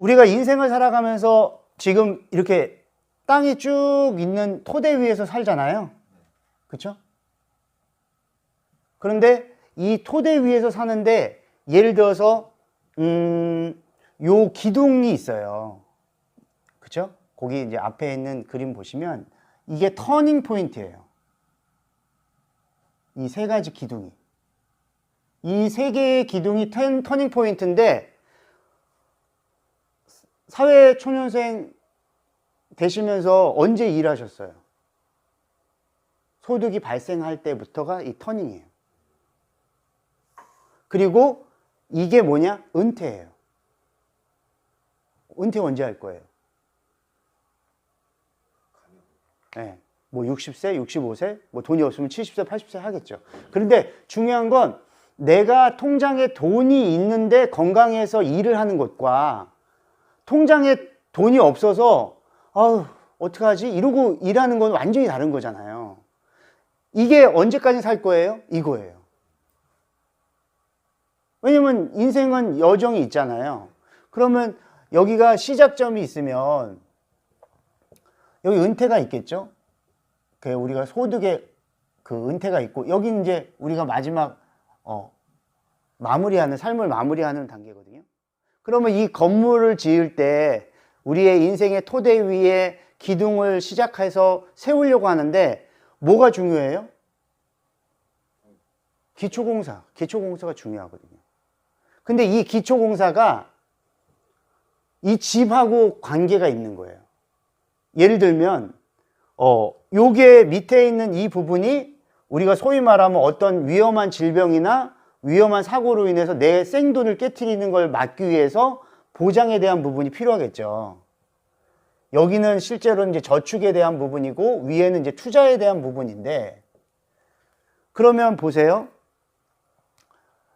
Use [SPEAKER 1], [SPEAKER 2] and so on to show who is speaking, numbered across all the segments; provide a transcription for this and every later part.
[SPEAKER 1] 우리가 인생을 살아가면서 지금 이렇게 땅이 쭉 있는 토대 위에서 살잖아요. 그렇죠? 그런데 이 토대 위에서 사는데 예를 들어서 요 기둥이 있어요. 그렇죠? 거기 이제 앞에 있는 그림 보시면 이게 터닝 포인트예요. 이 세 가지 기둥이. 이 세 개의 기둥이 터닝 포인트인데 사회초년생 되시면서 언제 일하셨어요? 소득이 발생할 때부터가 이 터닝이에요. 그리고 이게 뭐냐? 은퇴예요. 은퇴 언제 할 거예요? 네, 뭐 60세, 65세, 뭐 돈이 없으면 70세, 80세 하겠죠. 그런데 중요한 건 내가 통장에 돈이 있는데 건강해서 일을 하는 것과 통장에 돈이 없어서 아우 어떡하지? 이러고 일하는 건 완전히 다른 거잖아요. 이게 언제까지 살 거예요? 이거예요. 왜냐면 인생은 여정이 있잖아요. 그러면 여기가 시작점이 있으면 여기 은퇴가 있겠죠? 우리가 소득의 그 은퇴가 있고 여기 이제 우리가 마지막 마무리하는 삶을 마무리하는 단계거든요. 그러면 이 건물을 지을 때 우리의 인생의 토대 위에 기둥을 시작해서 세우려고 하는데 뭐가 중요해요? 기초공사가 중요하거든요. 근데 이 기초공사가 이 집하고 관계가 있는 거예요. 예를 들면 요게 밑에 있는 이 부분이 우리가 소위 말하면 어떤 위험한 질병이나 위험한 사고로 인해서 내 생돈을 깨트리는 걸 막기 위해서 보장에 대한 부분이 필요하겠죠. 여기는 실제로 이제 저축에 대한 부분이고 위에는 이제 투자에 대한 부분인데, 그러면 보세요.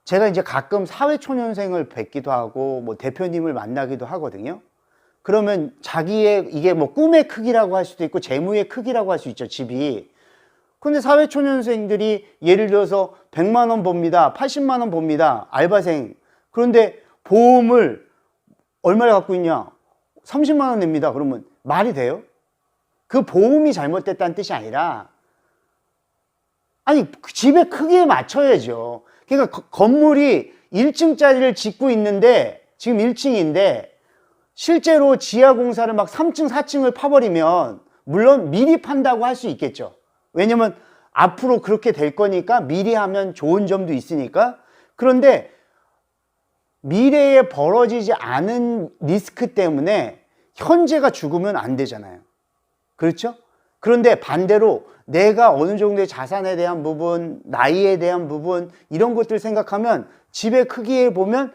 [SPEAKER 1] 제가 이제 가끔 사회초년생을 뵙기도 하고 뭐 대표님을 만나기도 하거든요. 그러면 자기의 이게 뭐 꿈의 크기라고 할 수도 있고 재무의 크기라고 할 수 있죠, 집이. 근데 사회초년생들이 예를 들어서 100만 원 법니다, 80만 원 법니다, 알바생. 그런데 보험을 얼마를 갖고 있냐? 30만 원 냅니다. 그러면 말이 돼요? 그 보험이 잘못됐다는 뜻이 아니라 아니 집의 크기에 맞춰야죠. 그러니까 건물이 1층짜리를 짓고 있는데 지금 1층인데 실제로 지하공사를 막 3층, 4층을 파버리면 물론 미리 판다고 할 수 있겠죠. 왜냐면 앞으로 그렇게 될 거니까 미리 하면 좋은 점도 있으니까. 그런데 미래에 벌어지지 않은 리스크 때문에 현재가 죽으면 안 되잖아요. 그렇죠? 그런데 반대로 내가 어느 정도의 자산에 대한 부분, 나이에 대한 부분, 이런 것들 생각하면 집의 크기에 보면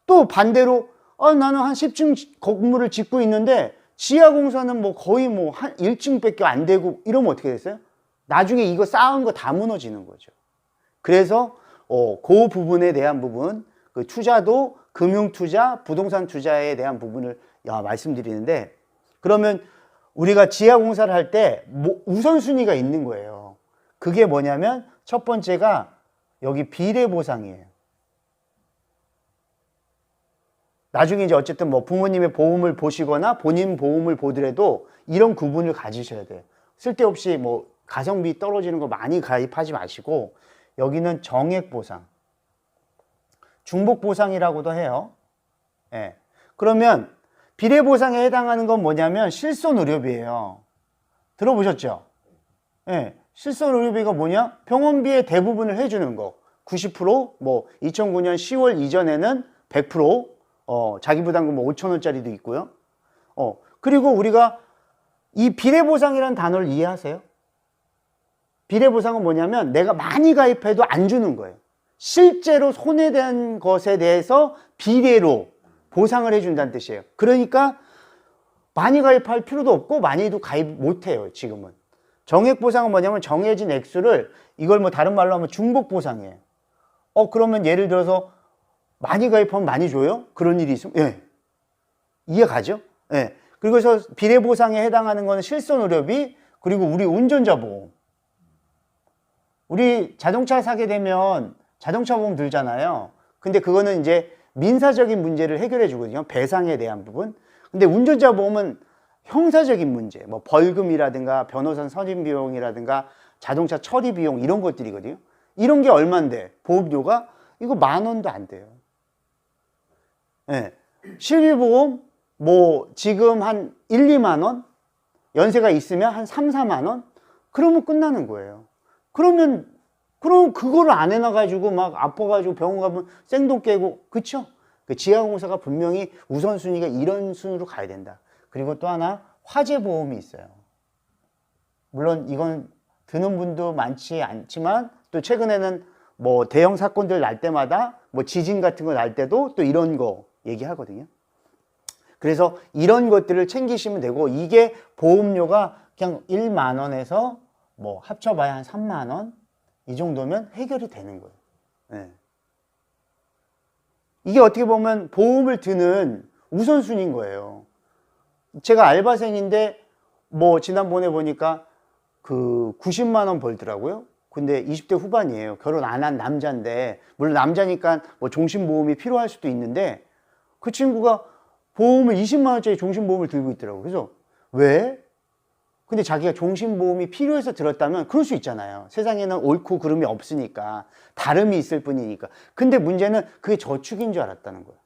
[SPEAKER 1] 또 반대로 나는 한 10층 건물을 짓고 있는데 지하공사는 뭐 거의 뭐 한 1층밖에 안 되고 이러면 어떻게 됐어요? 나중에 이거 쌓은 거 다 무너지는 거죠. 그래서 그 부분에 대한 부분, 그 투자도 금융투자, 부동산 투자에 대한 부분을 말씀드리는데, 그러면 우리가 지하공사를 할 때 우선순위가 있는 거예요. 그게 뭐냐면 첫 번째가 여기 비례보상이에요. 나중에 이제 어쨌든 뭐 부모님의 보험을 보시거나 본인 보험을 보더라도 이런 구분을 가지셔야 돼요. 쓸데없이 뭐 가성비 떨어지는 거 많이 가입하지 마시고, 여기는 정액보상, 중복보상이라고도 해요. 예. 그러면 비례보상에 해당하는 건 뭐냐면 실손의료비예요. 들어보셨죠? 예. 실손의료비가 뭐냐? 병원비의 대부분을 해주는 거. 90%, 뭐 2009년 10월 이전에는 100%, 자기 부담금 뭐 5,000원짜리도 있고요. 그리고 우리가 이 비례보상이라는 단어를 이해하세요? 비례보상은 뭐냐면 내가 많이 가입해도 안 주는 거예요. 실제로 손해된 것에 대해서 비례로 보상을 해준다는 뜻이에요. 그러니까 많이 가입할 필요도 없고 많이도 가입 못해요, 지금은. 정액보상은 뭐냐면 정해진 액수를, 이걸 뭐 다른 말로 하면 중복보상이에요. 그러면 예를 들어서 많이 가입하면 많이 줘요? 그런 일이 있으면, 예. 이해가죠? 예. 그래서 비례보상에 해당하는 거는 실손의료비, 그리고 우리 운전자 보험. 우리 자동차 사게 되면 자동차 보험 들잖아요. 근데 그거는 이제 민사적인 문제를 해결해 주거든요. 배상에 대한 부분. 근데 운전자 보험은 형사적인 문제, 뭐 벌금이라든가 변호사 선임 비용이라든가 자동차 처리 비용 이런 것들이거든요. 이런 게 얼만데 보험료가 이거 10,000원도 안 돼요. 네. 실비보험 뭐 지금 한 1, 2만 원, 연세가 있으면 한 3, 4만 원, 그러면 끝나는 거예요. 그럼 그거를 안 해놔가지고 막 아파가지고 병원 가면 생돈 깨고, 그쵸? 그 지하공사가 분명히 우선순위가 이런 순으로 가야 된다. 그리고 또 하나 화재보험이 있어요. 물론 이건 드는 분도 많지 않지만 또 최근에는 뭐 대형 사건들 날 때마다 뭐 지진 같은 거 날 때도 또 이런 거 얘기하거든요. 그래서 이런 것들을 챙기시면 되고, 이게 보험료가 그냥 1만 원에서 뭐 합쳐봐야 한 3만 원 이 정도면 해결이 되는 거예요. 네. 이게 어떻게 보면 보험을 드는 우선순위인 거예요. 제가 알바생인데 뭐 지난번에 보니까 그 90만 원 벌더라고요. 근데 20대 후반이에요. 결혼 안 한 남자인데, 물론 남자니까 뭐 종신보험이 필요할 수도 있는데 그 친구가 보험을 20만 원짜리 종신보험을 들고 있더라고요. 그래서 왜? 근데 자기가 종신보험이 필요해서 들었다면 그럴 수 있잖아요. 세상에는 옳고 그름이 없으니까, 다름이 있을 뿐이니까. 근데 문제는 그게 저축인 줄 알았다는 거예요.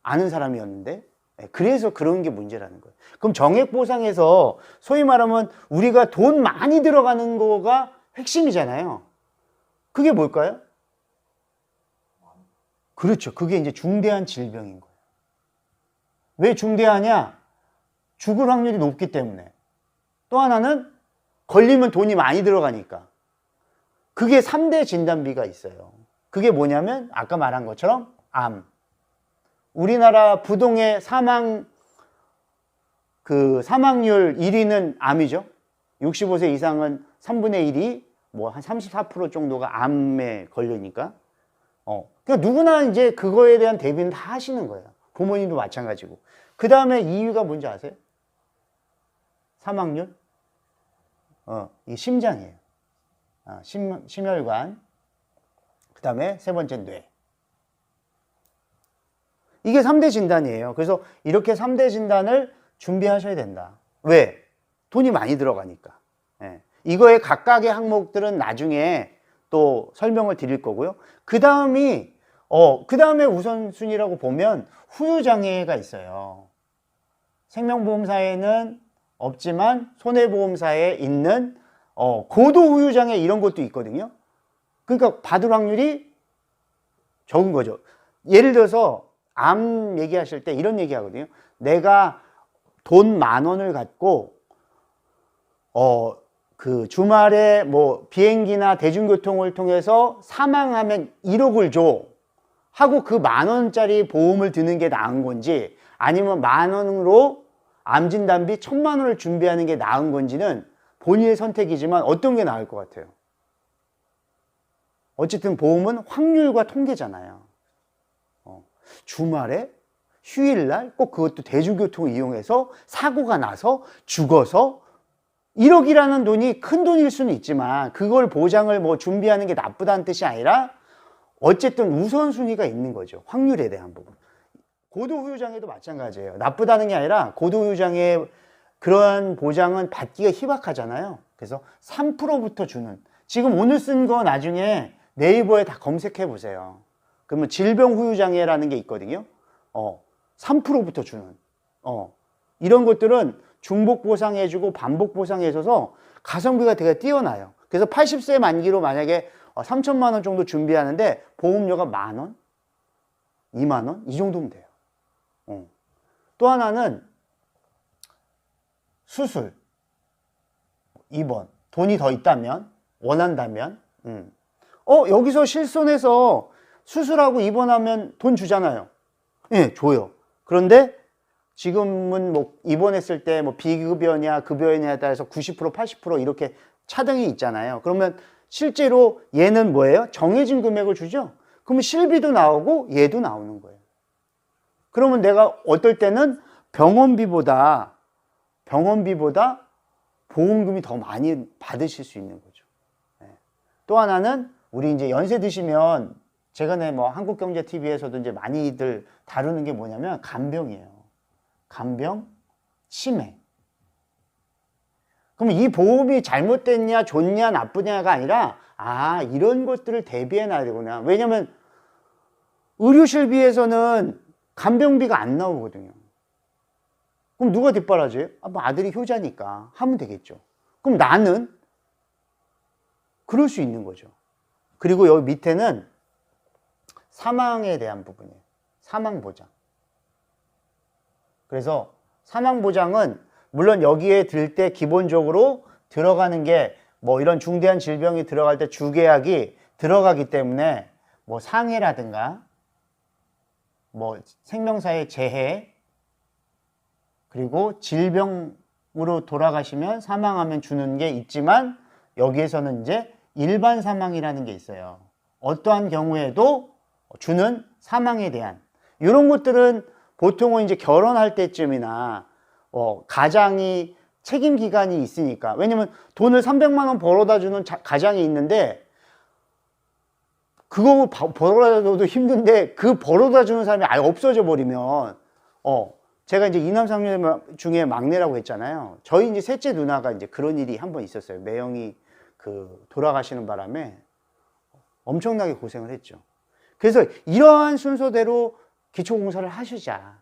[SPEAKER 1] 아는 사람이었는데. 그래서 그런 게 문제라는 거예요. 그럼 정액보상에서 소위 말하면 우리가 돈 많이 들어가는 거가 핵심이잖아요. 그게 뭘까요? 그렇죠. 그게 이제 중대한 질병인 거예요. 왜 중대하냐? 죽을 확률이 높기 때문에. 또 하나는 걸리면 돈이 많이 들어가니까. 그게 3대 진단비가 있어요. 그게 뭐냐면 아까 말한 것처럼 암. 우리나라 부동의 사망률 1위는 암이죠. 65세 이상은 3분의 1이 뭐 한 34% 정도가 암에 걸리니까. 그러니까 누구나 이제 그거에 대한 대비는 다 하시는 거예요. 부모님도 마찬가지고. 그 다음에 2위가 뭔지 아세요? 사망률? 이 심장이에요. 심혈관. 그 다음에 세 번째 뇌. 이게 3대 진단이에요. 그래서 이렇게 3대 진단을 준비하셔야 된다. 왜? 돈이 많이 들어가니까. 이거의 각각의 항목들은 나중에 또 설명을 드릴 거고요. 그 다음에 우선순위라고 보면 후유장애가 있어요. 생명보험사에는 없지만 손해보험사에 있는 고도 후유장애 이런 것도 있거든요. 그러니까 받을 확률이 적은 거죠. 예를 들어서 암 얘기하실 때 이런 얘기 하거든요. 내가 돈 10,000원을 갖고 그 주말에 뭐 비행기나 대중교통을 통해서 사망하면 1억을 줘 하고 그 10,000원짜리 보험을 드는 게 나은 건지, 아니면 10,000원으로 암진단비 1,000만 원을 준비하는 게 나은 건지는 본인의 선택이지만 어떤 게 나을 것 같아요? 어쨌든 보험은 확률과 통계잖아요. 주말에 휴일날 꼭 그것도 대중교통을 이용해서 사고가 나서 죽어서 1억이라는 돈이 큰 돈일 수는 있지만 그걸 보장을 뭐 준비하는 게 나쁘다는 뜻이 아니라 어쨌든 우선순위가 있는 거죠. 확률에 대한 부분. 고도후유장애도 마찬가지예요. 나쁘다는 게 아니라 고도후유장애 그러한 보장은 받기가 희박하잖아요. 그래서 3%부터 주는, 지금 오늘 쓴 거 나중에 네이버에 다 검색해 보세요. 그러면 질병후유장애라는 게 있거든요. 3%부터 주는 이런 것들은 중복보상해주고 반복보상해줘서 가성비가 되게 뛰어나요. 그래서 80세 만기로 만약에 3,000만 원 정도 준비하는데 보험료가 10,000원? 2만 원? 이 정도면 돼요. 또 하나는 수술, 입원, 돈이 더 있다면, 원한다면, 여기서 실손해서 수술하고 입원하면 돈 주잖아요. 예, 줘요. 그런데 지금은 뭐 입원했을 때 뭐 비급여냐 급여냐에 따라서 90% 80% 이렇게 차등이 있잖아요. 그러면 실제로 얘는 뭐예요? 정해진 금액을 주죠. 그러면 실비도 나오고 얘도 나오는 거예요. 그러면 내가 어떨 때는 병원비보다 보험금이 더 많이 받으실 수 있는 거죠. 또 하나는 우리 이제 연세 드시면 최근에 뭐 한국경제TV에서도 이제 많이들 다루는 게 뭐냐면 간병이에요. 간병, 치매. 그럼 이 보험이 잘못됐냐, 좋냐, 나쁘냐가 아니라 이런 것들을 대비해 놔야 되구나. 왜냐면 의료실비에서는 간병비가 안 나오거든요. 그럼 누가 뒷바라지예요? 뭐 아들이 효자니까 하면 되겠죠. 그럼 나는 그럴 수 있는 거죠. 그리고 여기 밑에는 사망에 대한 부분이에요. 사망보장. 그래서 사망보장은 물론 여기에 들 때 기본적으로 들어가는 게 뭐 이런 중대한 질병이 들어갈 때 주계약이 들어가기 때문에 뭐 상해라든가 뭐 생명사의 재해 그리고 질병으로 돌아가시면 사망하면 주는 게 있지만 여기에서는 이제 일반 사망이라는 게 있어요. 어떠한 경우에도 주는 사망에 대한 이런 것들은 보통은 이제 결혼할 때쯤이나 가장이 책임 기간이 있으니까. 왜냐면 돈을 300만 원 벌어다 주는 가장이 있는데 그거 벌어다 줘도 힘든데 그 벌어다 주는 사람이 아예 없어져 버리면 제가 이제 이남 삼녀 중에 막내라고 했잖아요. 저희 이제 셋째 누나가 이제 그런 일이 한 번 있었어요. 매형이 그 돌아가시는 바람에 엄청나게 고생을 했죠. 그래서 이러한 순서대로 기초공사를 하시자.